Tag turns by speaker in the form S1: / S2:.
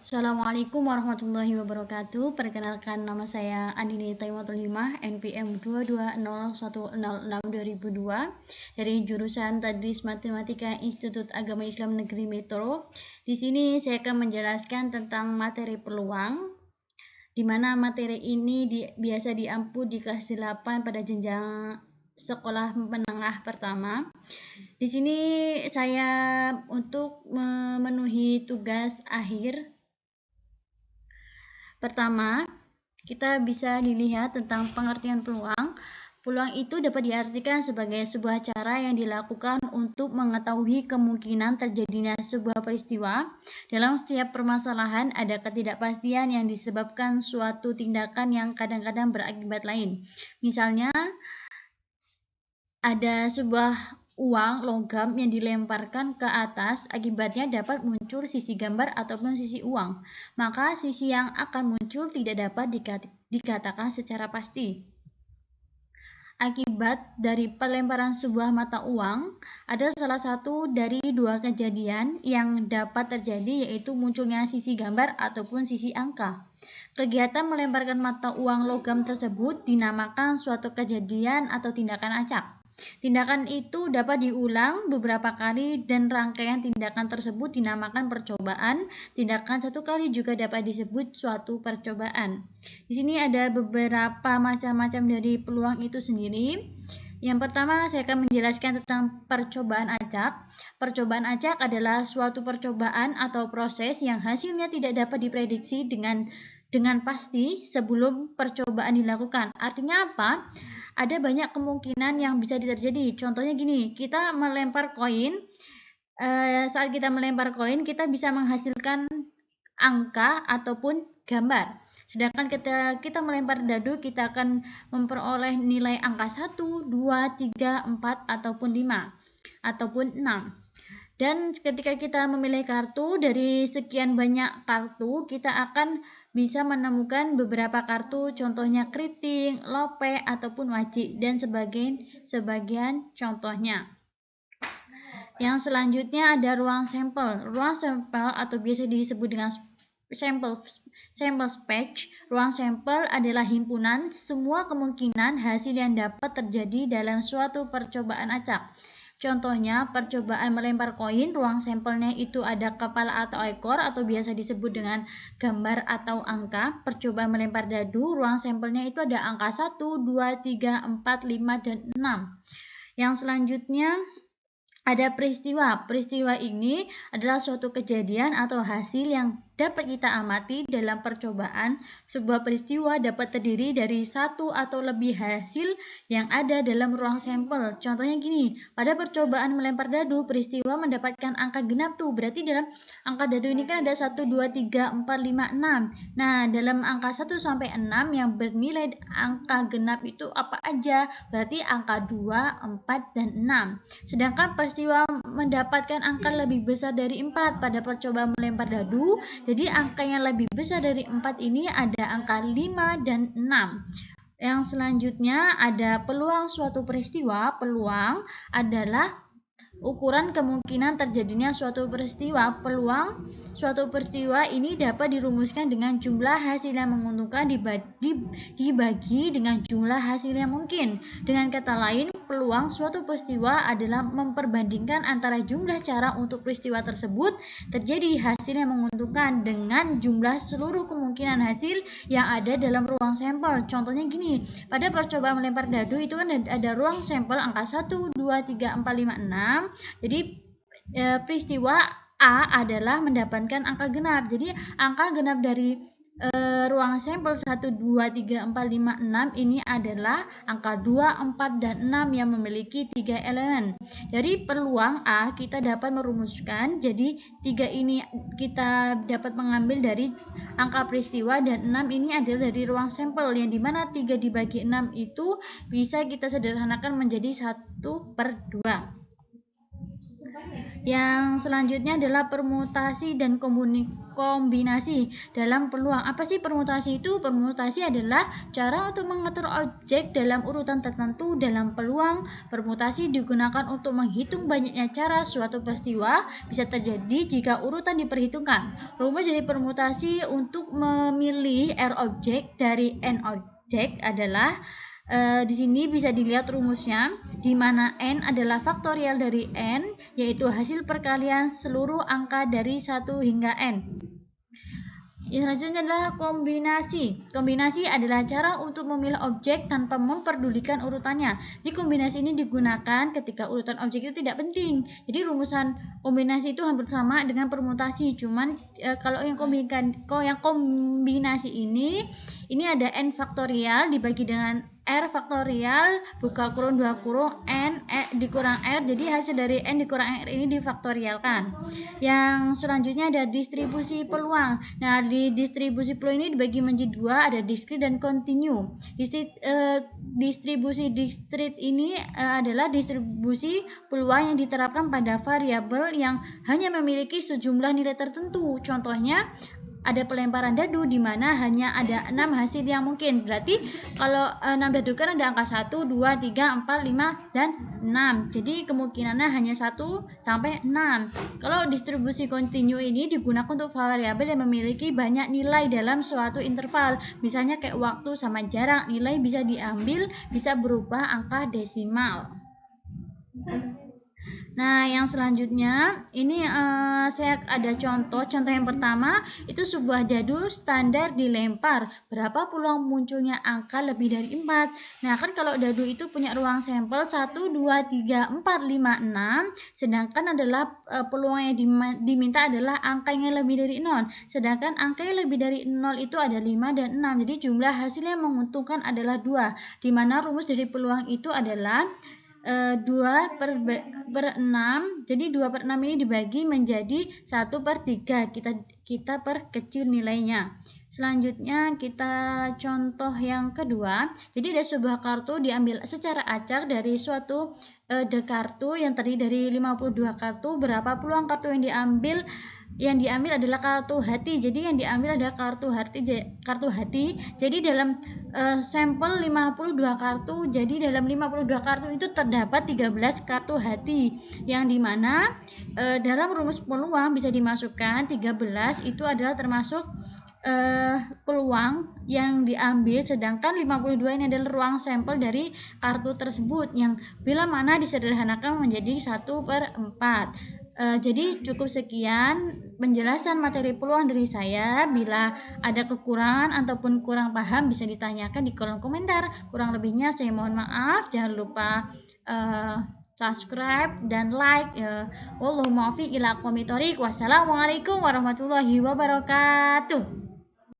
S1: Assalamualaikum warahmatullahi wabarakatuh. Perkenalkan, nama saya Andini Taimatul Himah, NPM 2201006-2002 dari jurusan Tadris Matematika Institut Agama Islam Negeri Metro. Di sini saya akan menjelaskan tentang materi peluang, di mana materi ini biasa diampu di kelas 8 pada jenjang sekolah menengah pertama. Di sini saya untuk memenuhi tugas akhir. Pertama, kita bisa dilihat tentang pengertian peluang. Peluang itu dapat diartikan sebagai sebuah cara yang dilakukan untuk mengetahui kemungkinan terjadinya sebuah peristiwa. Dalam setiap permasalahan ada ketidakpastian yang disebabkan suatu tindakan yang kadang-kadang berakibat lain. Misalnya, ada sebuah uang logam yang dilemparkan ke atas, akibatnya dapat muncul sisi gambar ataupun sisi uang. Maka sisi yang akan muncul tidak dapat dikatakan secara pasti. Akibat dari pelemparan sebuah mata uang ada salah satu dari dua kejadian yang dapat terjadi, yaitu munculnya sisi gambar ataupun sisi angka. Kegiatan melemparkan mata uang logam tersebut dinamakan suatu kejadian atau tindakan acak. Tindakan itu dapat diulang beberapa kali dan rangkaian tindakan tersebut dinamakan percobaan. Tindakan satu kali juga dapat disebut suatu percobaan. Di sini ada beberapa macam-macam dari peluang itu sendiri. Yang pertama, saya akan menjelaskan tentang percobaan acak. Percobaan acak adalah suatu percobaan atau proses yang hasilnya tidak dapat diprediksi dengan pasti sebelum percobaan dilakukan. Artinya apa? Ada banyak kemungkinan yang bisa terjadi. Contohnya gini, kita melempar koin. Saat kita melempar koin, kita bisa menghasilkan angka ataupun gambar. Sedangkan kita melempar dadu, kita akan memperoleh nilai angka 1, 2, 3, 4, ataupun 5, ataupun 6. Dan ketika kita memilih kartu, dari sekian banyak kartu, kita akan bisa menemukan beberapa kartu, contohnya keriting, lope, ataupun wajik, dan sebagian contohnya. Yang selanjutnya ada ruang sampel. Ruang sampel atau biasa disebut dengan sampel space. Ruang sampel adalah himpunan semua kemungkinan hasil yang dapat terjadi dalam suatu percobaan acak. Contohnya, percobaan melempar koin, ruang sampelnya itu ada kepala atau ekor atau biasa disebut dengan gambar atau angka. Percobaan melempar dadu, ruang sampelnya itu ada angka 1, 2, 3, 4, 5, dan 6. Yang selanjutnya ada peristiwa. Peristiwa ini adalah suatu kejadian atau hasil yang dapat kita amati dalam percobaan. Sebuah peristiwa dapat terdiri dari satu atau lebih hasil yang ada dalam ruang sampel. Contohnya gini, pada percobaan melempar dadu, peristiwa mendapatkan angka genap tuh. Berarti dalam angka dadu ini kan ada 1, 2, 3, 4, 5, 6. Nah, dalam angka 1 sampai 6 yang bernilai angka genap itu apa aja? Berarti angka 2, 4, dan 6. Sedangkan peristiwa mendapatkan angka lebih besar dari 4 pada percobaan melempar dadu. Jadi angka yang lebih besar dari 4 ini ada angka 5 dan 6. Yang selanjutnya ada peluang suatu peristiwa. Peluang adalah ukuran kemungkinan terjadinya suatu peristiwa. Peluang suatu peristiwa ini dapat dirumuskan dengan jumlah hasil yang menguntungkan dibagi dengan jumlah hasil yang mungkin. Dengan kata lain, peluang suatu peristiwa adalah memperbandingkan antara jumlah cara untuk peristiwa tersebut terjadi hasil yang menguntungkan dengan jumlah seluruh kemungkinan hasil yang ada dalam ruang sampel. Contohnya gini, pada percobaan melempar dadu itu kan ada ruang sampel angka 1, 2, 3, 4, 5, 6. Jadi peristiwa A adalah mendapatkan angka genap. Jadi angka genap dari ruang sampel 1, 2, 3, 4, 5, 6 ini adalah angka 2, 4, dan 6 yang memiliki 3 elemen. Dari peluang A kita dapat merumuskan, jadi 3 ini kita dapat mengambil dari angka peristiwa dan 6 ini adalah dari ruang sampel, yang dimana 3 dibagi 6 itu bisa kita sederhanakan menjadi 1/2. Yang selanjutnya adalah permutasi dan kombinasi dalam peluang. Apa sih permutasi itu? Permutasi adalah cara untuk mengatur objek dalam urutan tertentu dalam peluang. Permutasi digunakan untuk menghitung banyaknya cara suatu peristiwa bisa terjadi jika urutan diperhitungkan. Rumus dari permutasi untuk memilih R objek dari N objek adalah di sini bisa dilihat rumusnya, di mana N adalah faktorial dari N, yaitu hasil perkalian seluruh angka dari 1 hingga N. Yang selanjutnya adalah kombinasi. Kombinasi adalah cara untuk memilih objek tanpa memperdulikan urutannya. Jadi kombinasi ini digunakan ketika urutan objek itu tidak penting. Jadi rumusan kombinasi itu hampir sama dengan permutasi. Cuman kalau yang kombinasi ini ada n faktorial dibagi dengan R faktorial buka kurung 2 kurung N dikurang R, jadi hasil dari N dikurang R ini difaktorialkan. Yang selanjutnya ada distribusi peluang. Nah, di distribusi peluang ini dibagi menjadi dua, ada diskrit dan kontinu. Distribusi diskrit ini adalah distribusi peluang yang diterapkan pada variabel yang hanya memiliki sejumlah nilai tertentu. Contohnya ada pelemparan dadu di mana hanya ada 6 hasil yang mungkin. Berarti kalau 6 dadu kan ada angka 1, 2, 3, 4, 5, dan 6. Jadi kemungkinannya hanya 1 sampai 6. Kalau distribusi kontinu ini digunakan untuk variabel yang memiliki banyak nilai dalam suatu interval. Misalnya kayak waktu sama jarak, nilai bisa diambil, bisa berupa angka desimal. Nah, yang selanjutnya ini saya ada contoh yang pertama itu sebuah dadu standar dilempar. Berapa peluang munculnya angka lebih dari 4? Nah, kan kalau dadu itu punya ruang sampel 1, 2, 3, 4, 5, 6, sedangkan adalah peluang yang diminta adalah angka yang lebih dari 0. Sedangkan angka yang lebih dari 0 itu ada 5 dan 6. Jadi jumlah hasil yang menguntungkan adalah 2. Di mana rumus dari peluang itu adalah 2 per 6, jadi 2 per 6 ini dibagi menjadi 1 per 3, kita perkecil nilainya. Selanjutnya kita contoh yang kedua, jadi ada sebuah kartu diambil secara acak dari suatu kartu yang terdiri dari 52 kartu. Berapa peluang kartu yang diambil? Yang diambil adalah kartu hati. Jadi yang diambil adalah kartu hati. Jadi dalam sampel 52 kartu, jadi dalam 52 kartu itu terdapat 13 kartu hati, yang dimana dalam rumus peluang bisa dimasukkan 13 itu adalah termasuk peluang yang diambil, sedangkan 52 ini adalah ruang sampel dari kartu tersebut yang bila mana disederhanakan menjadi 1 per 4. Jadi cukup sekian penjelasan materi peluang dari saya. Bila ada kekurangan ataupun kurang paham bisa ditanyakan di kolom komentar. Kurang lebihnya saya mohon maaf. Jangan lupa subscribe dan like. Wallahu muwaffiq ila aqwamit thoriq. Wassalamualaikum warahmatullahi wabarakatuh.